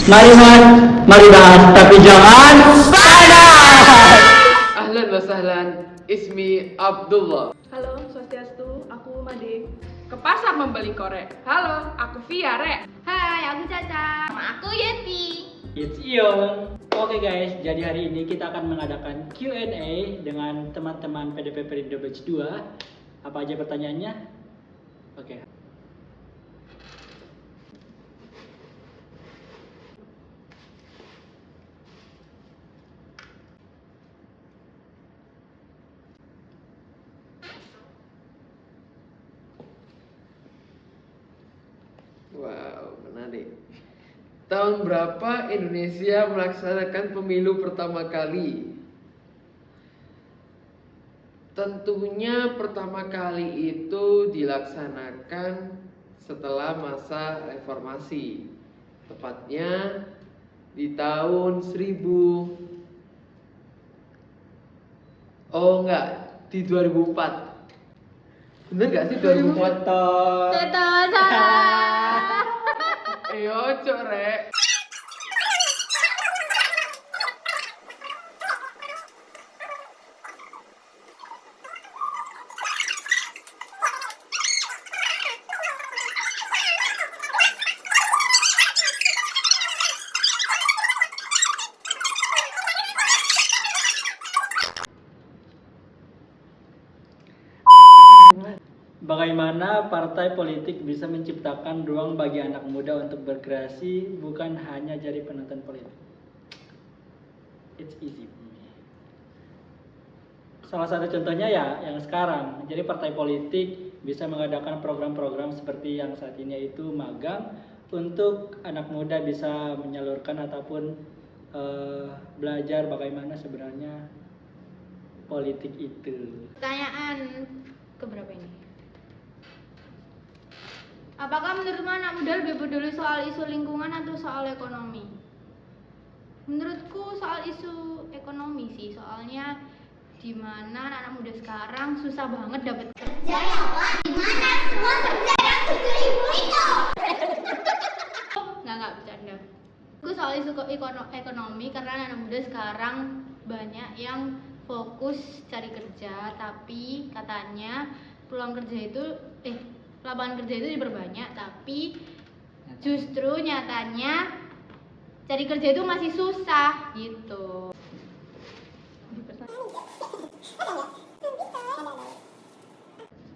Mari mas, mari bahas, tapi jangan panas. Ahlan wa sahlan, ismi Abdullah. Halo, Swastiastu, aku Made. Ke pasar membeli korek. Halo, aku Via, Rek. Hai, aku Caca. Sama aku Yeti. It's Ion. Oke guys, jadi hari ini kita akan mengadakan Q&A dengan teman-teman PDP Perindo Batch 2. Apa aja pertanyaannya? Oke. Wow, menarik. Tahun berapa Indonesia melaksanakan pemilu pertama kali? Tentunya pertama kali itu dilaksanakan setelah masa reformasi. Tepatnya di tahun 1000. Oh enggak, di 2004. Bener gak sih 2004? Foto. Salah. Ojo rek. Bagaimana partai politik bisa menciptakan ruang bagi anak muda untuk berkreasi, bukan hanya jadi penonton politik? It's easy. Salah satu contohnya ya yang sekarang. Jadi partai politik bisa mengadakan program-program seperti yang saat ini, yaitu magang untuk anak muda bisa menyalurkan ataupun belajar bagaimana sebenarnya politik itu. Pertanyaan keberapa ini? Apakah menurutmu anak muda lebih peduli soal isu lingkungan atau soal ekonomi? Menurutku soal isu ekonomi sih, soalnya dimana anak muda sekarang susah banget dapat kerja ya Wak. Dimana semua kerja yang 7.000 itu? Nggak bercanda. Aku soal isu ekonomi karena anak muda sekarang banyak yang fokus cari kerja, tapi katanya peluang kerja itu lapangan kerja itu diperbanyak, tapi justru nyatanya cari kerja itu masih susah gitu.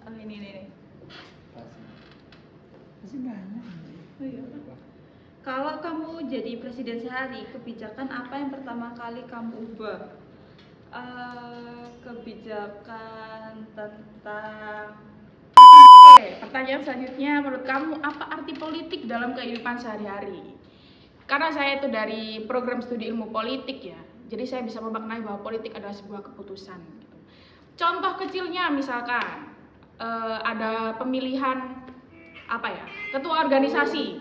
Oh, ini. Masih banyak. Oh iya. Kalau kamu jadi presiden sehari, kebijakan apa yang pertama kali kamu ubah? Kebijakan tentang. Oke, pertanyaan selanjutnya, menurut kamu apa arti politik dalam kehidupan sehari-hari? Karena saya itu dari program studi ilmu politik ya, jadi saya bisa memaknai bahwa politik adalah sebuah keputusan. Gitu. Contoh kecilnya misalkan ada pemilihan ketua organisasi.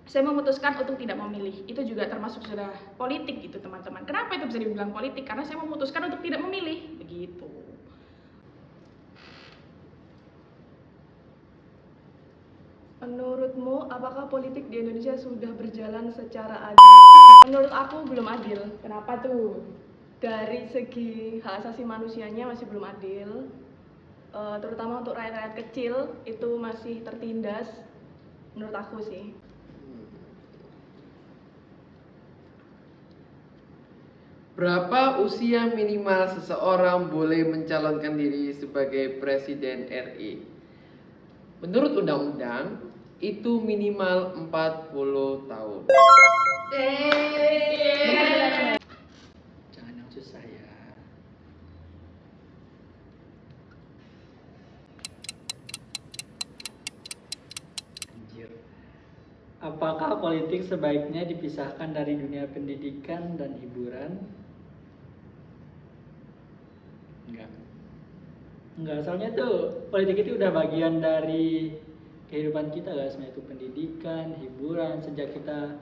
Saya memutuskan untuk tidak memilih, itu juga termasuk sudah politik gitu teman-teman. Kenapa itu bisa dibilang politik? Karena saya memutuskan untuk tidak memilih, begitu. Menurutmu, apakah politik di Indonesia sudah berjalan secara adil? Menurut aku belum adil. Kenapa tuh? Dari segi hak asasi manusianya masih belum adil. Terutama untuk rakyat-rakyat kecil itu masih tertindas. Menurut aku sih. Berapa usia minimal seseorang boleh mencalonkan diri sebagai presiden RI? Menurut undang-undang, itu minimal 40 tahun. Jangan yang susah ya. Anjir. Apakah politik sebaiknya dipisahkan dari dunia pendidikan dan hiburan? Enggak, soalnya tuh politik itu udah bagian dari kehidupan kita guys, itu pendidikan, hiburan. Sejak kita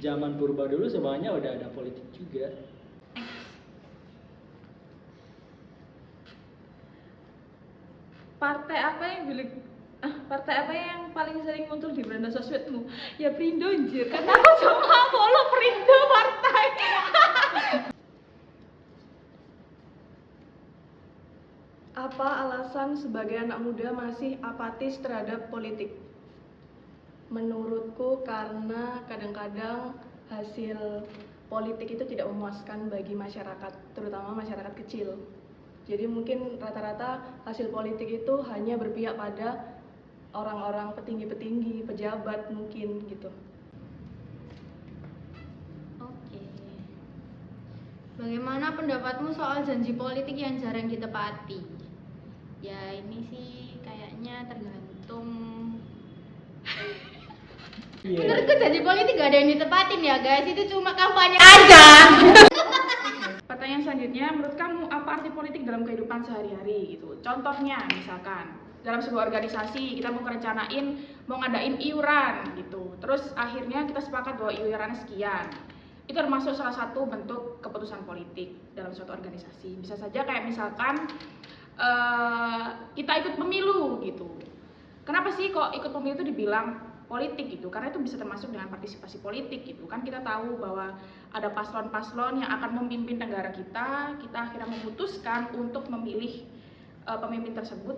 zaman purba dulu sebenarnya udah ada politik juga. Partai apa yang partai apa yang paling sering muncul di beranda sosmedmu? Ya Perindo anjir, karena aku cuma follow Perindo partai. Apa alasan sebagai anak muda masih apatis terhadap politik? Menurutku karena kadang-kadang hasil politik itu tidak memuaskan bagi masyarakat, terutama masyarakat kecil. Jadi mungkin rata-rata hasil politik itu hanya berpihak pada orang-orang petinggi-petinggi, pejabat mungkin gitu. Oke. Bagaimana pendapatmu soal janji politik yang jarang ditepati? Ya ini sih kayaknya tergantung. Iya. Menurutku janji politik gak ada yang ditepatin ya guys, itu cuma kampanye aja. Pertanyaan selanjutnya, menurut kamu apa arti politik dalam kehidupan sehari-hari gitu? Contohnya misalkan dalam sebuah organisasi kita mau ngerencanain mau ngadain iuran gitu. Terus akhirnya kita sepakat bahwa iurannya sekian. Itu termasuk salah satu bentuk keputusan politik dalam suatu organisasi. Bisa saja kayak misalkan kita ikut pemilu gitu. Kenapa sih kok ikut pemilu itu dibilang politik gitu? Karena itu bisa termasuk dengan partisipasi politik gitu kan. Kita tahu bahwa ada paslon-paslon yang akan memimpin negara kita akhirnya memutuskan untuk memilih pemimpin tersebut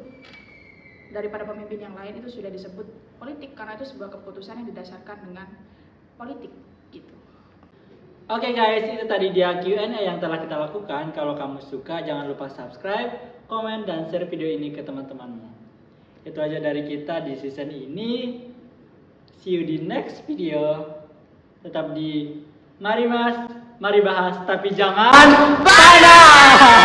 daripada pemimpin yang lain, itu sudah disebut politik karena itu sebuah keputusan yang didasarkan dengan politik gitu. Oke guys, itu tadi dia Q&A yang telah kita lakukan. Kalau kamu suka jangan lupa subscribe, komen, dan share video ini ke teman-temanmu. Itu aja dari kita di season ini. See you di next video. Tetap di Mari Mas, mari bahas, tapi jangan panas.